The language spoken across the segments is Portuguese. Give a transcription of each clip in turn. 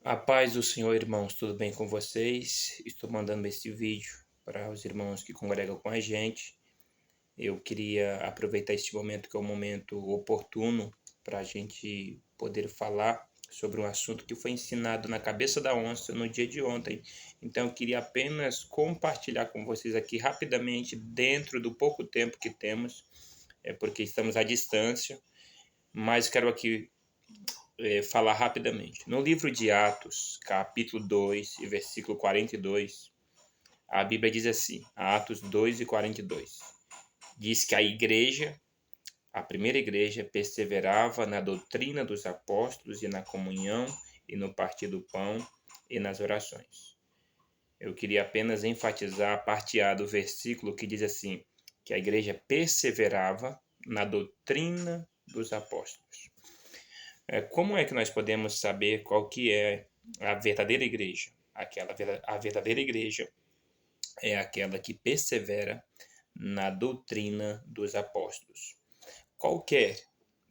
A paz do Senhor, irmãos, tudo bem com vocês? Estou mandando esse vídeo para os irmãos que congregam com a gente. Eu queria aproveitar este momento, que é um momento oportuno, para a gente poder falar sobre um assunto que foi ensinado na cabeça da onça no dia de ontem. Então, eu queria apenas compartilhar com vocês aqui rapidamente, dentro do pouco tempo que temos, porque estamos à distância, mas quero aqui falar rapidamente. No livro de Atos, capítulo 2 e versículo 42, a Bíblia diz assim, Atos 2 e 42, diz que a primeira igreja, perseverava na doutrina dos apóstolos e na comunhão e no partir do pão e nas orações. Eu queria apenas enfatizar a parte A do versículo que diz assim, que a igreja perseverava na doutrina dos apóstolos. Como é que nós podemos saber qual que é a verdadeira igreja? A verdadeira igreja é aquela que persevera na doutrina dos apóstolos. Qualquer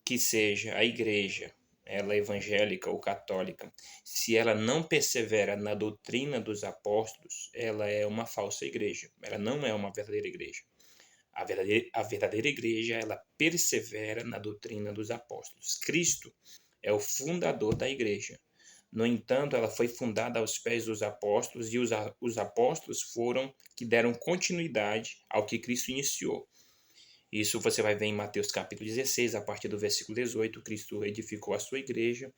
que seja a igreja, ela evangélica ou católica, se ela não persevera na doutrina dos apóstolos, ela é uma falsa igreja. Ela não é uma verdadeira igreja. A verdadeira igreja, ela persevera na doutrina dos apóstolos. Cristo é o fundador da igreja. No entanto, ela foi fundada aos pés dos apóstolos e os apóstolos foram que deram continuidade ao que Cristo iniciou. Isso você vai ver em Mateus capítulo 16, a partir do versículo 18, Cristo edificou a sua igreja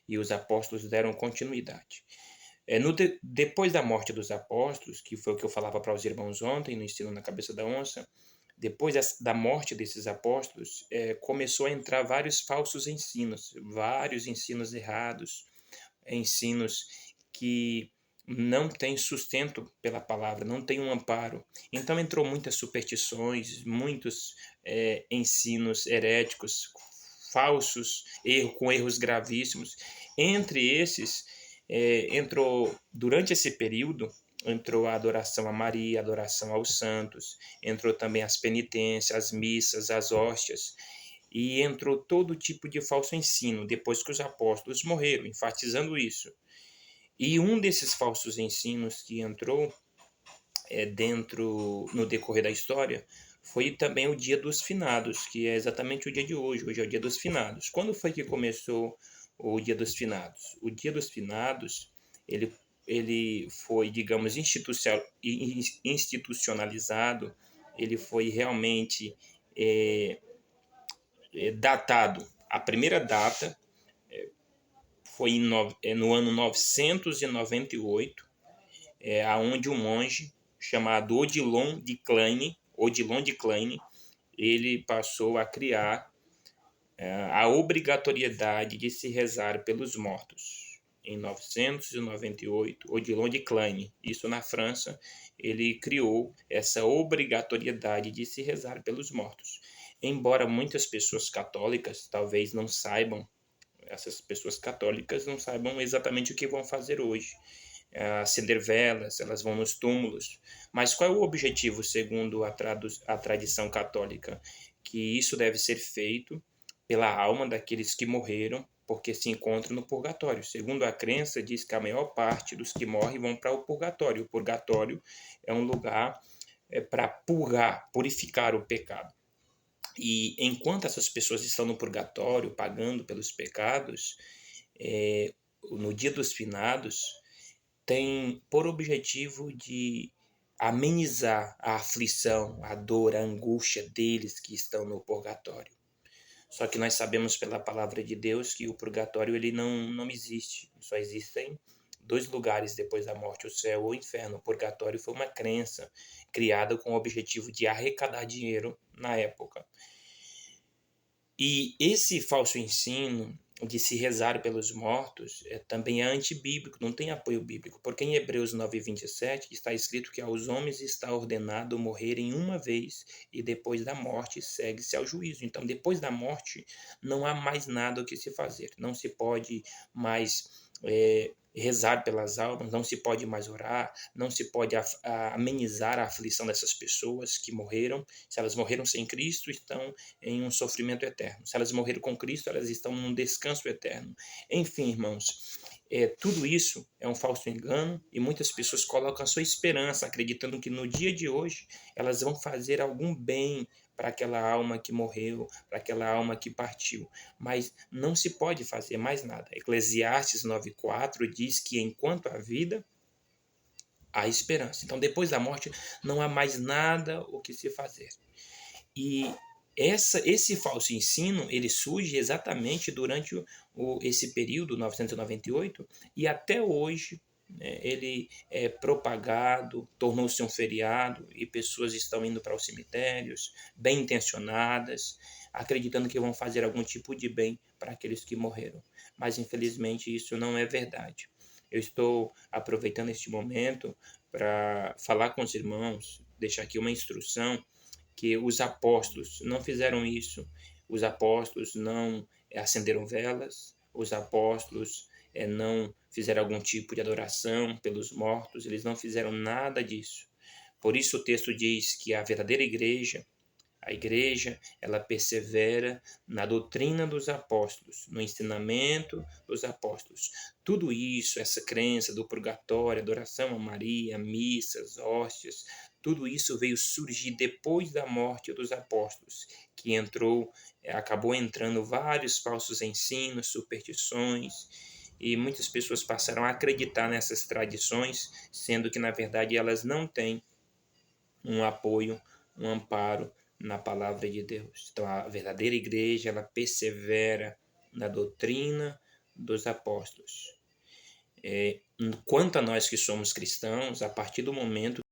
e os apóstolos deram continuidade. Depois da morte dos apóstolos, que foi o que eu falava para os irmãos ontem, no ensino na cabeça da onça, depois da morte desses apóstolos, começou a entrar vários falsos ensinos, vários ensinos errados, ensinos que não têm sustento pela palavra, não tem um amparo. Então entrou muitas superstições, muitos ensinos heréticos, falsos, com erros gravíssimos. Entre esses, entrou, durante esse período, entrou a adoração a Maria, a adoração aos santos, entrou também as penitências, as missas, as hóstias, e entrou todo tipo de falso ensino depois que os apóstolos morreram, enfatizando isso. E um desses falsos ensinos que entrou no decorrer da história foi também o Dia dos Finados, que é exatamente o dia de hoje. Hoje é o Dia dos Finados. Quando foi que começou o Dia dos Finados? O Dia dos Finados, ele foi, digamos, institucionalizado, ele foi realmente datado. A primeira data foi no ano 998, aonde um monge chamado Odilon de Klein, ele passou a criar a obrigatoriedade de se rezar pelos mortos. Em 998, Odilon de Klein, isso na França, ele criou essa obrigatoriedade de se rezar pelos mortos. Embora muitas pessoas católicas talvez não saibam, essas pessoas católicas não saibam exatamente o que vão fazer hoje. Acender velas, elas vão nos túmulos. Mas qual é o objetivo, segundo a tradição católica? Que isso deve ser feito pela alma daqueles que morreram, porque se encontram no purgatório. Segundo a crença, diz que a maior parte dos que morrem vão para o purgatório. O purgatório é um lugar para purificar o pecado. E enquanto essas pessoas estão no purgatório, pagando pelos pecados, no dia dos finados, tem por objetivo de amenizar a aflição, a dor, a angústia deles que estão no purgatório. Só que nós sabemos pela palavra de Deus que o purgatório ele não existe. Só existem dois lugares depois da morte, o céu ou o inferno. O purgatório foi uma crença criada com o objetivo de arrecadar dinheiro na época. E esse falso ensino de se rezar pelos mortos também é antibíblico, não tem apoio bíblico, porque em Hebreus 9:27 está escrito que aos homens está ordenado morrerem uma vez e depois da morte segue-se ao juízo. Então, depois da morte não há mais nada o que se fazer, não se pode mais rezar pelas almas, não se pode mais orar, não se pode amenizar a aflição dessas pessoas que morreram. Se elas morreram sem Cristo, estão em um sofrimento eterno. Se elas morreram com Cristo, elas estão num descanso eterno. Enfim, irmãos, Tudo isso é um falso engano e muitas pessoas colocam a sua esperança, acreditando que no dia de hoje elas vão fazer algum bem para aquela alma que morreu, para aquela alma que partiu. Mas não se pode fazer mais nada. Eclesiastes 9,4 diz que enquanto há vida, há esperança. Então, depois da morte, não há mais nada o que se fazer. E esse falso ensino, ele surge exatamente durante esse período, 998, e até hoje, né, ele é propagado, tornou-se um feriado, e pessoas estão indo para os cemitérios, bem intencionadas, acreditando que vão fazer algum tipo de bem para aqueles que morreram. Mas, infelizmente, isso não é verdade. Eu estou aproveitando este momento para falar com os irmãos, deixar aqui uma instrução que os apóstolos não fizeram isso. Os apóstolos não acenderam velas, os apóstolos não fizeram algum tipo de adoração pelos mortos, eles não fizeram nada disso. Por isso o texto diz que a verdadeira igreja, a igreja, ela persevera na doutrina dos apóstolos, no ensinamento dos apóstolos. Tudo isso, essa crença do purgatório, adoração a Maria, missas, hóstias, tudo isso veio surgir depois da morte dos apóstolos, que acabou entrando vários falsos ensinos, superstições, e muitas pessoas passaram a acreditar nessas tradições, sendo que na verdade elas não têm um apoio, um amparo na palavra de Deus. Então, a verdadeira igreja, ela persevera na doutrina dos apóstolos. Quanto a nós que somos cristãos, a partir do momento